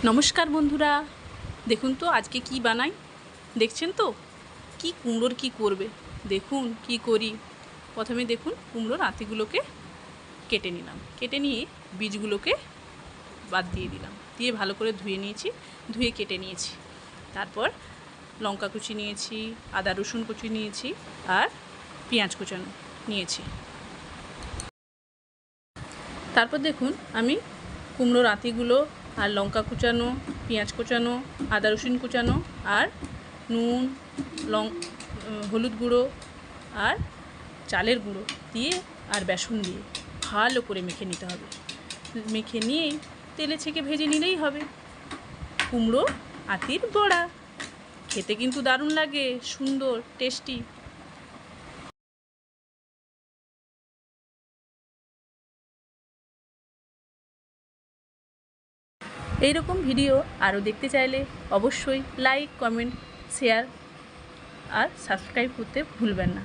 নমস্কার বন্ধুরা, দেখুন তো আজকে কি বানাই। দেখছেন তো কি কুমড়োর কি করবে, দেখুন কি করি। প্রথমে দেখুন কুমড়োর আঁতিগুলোকে কেটে নিলাম, কেটে নিয়ে বীজগুলোকে বাদ দিয়ে দিলাম, দিয়ে ভালো করে ধুয়ে নিয়েছি, ধুয়ে কেটে নিয়েছি। তারপর লঙ্কা কুচি নিয়েছি, আদা রসুন কুচি নিয়েছি, আর পেঁয়াজ কুচানো নিয়েছি। তারপর দেখুন আমি কুমড়োর আঁতিগুলো আর লঙ্কা কুচানো, পেঁয়াজ কুচানো, আদা রসুন কুচানো, আর নুন, হলুদ গুঁড়ো আর চালের গুঁড়ো দিয়ে আর বেসন দিয়ে ভালো করে মেখে নিতে হবে। মেখে নিয়েই তেলে ছেঁকে ভেজে নিলেই হবে কুমড়ো আঁতির বড়া। খেতে কিন্তু দারুণ লাগে, সুন্দর টেস্টি। এইরকম ভিডিও আরও দেখতে চাইলে অবশ্যই লাইক, কমেন্ট, শেয়ার আর সাবস্ক্রাইব করতে ভুলবেন না।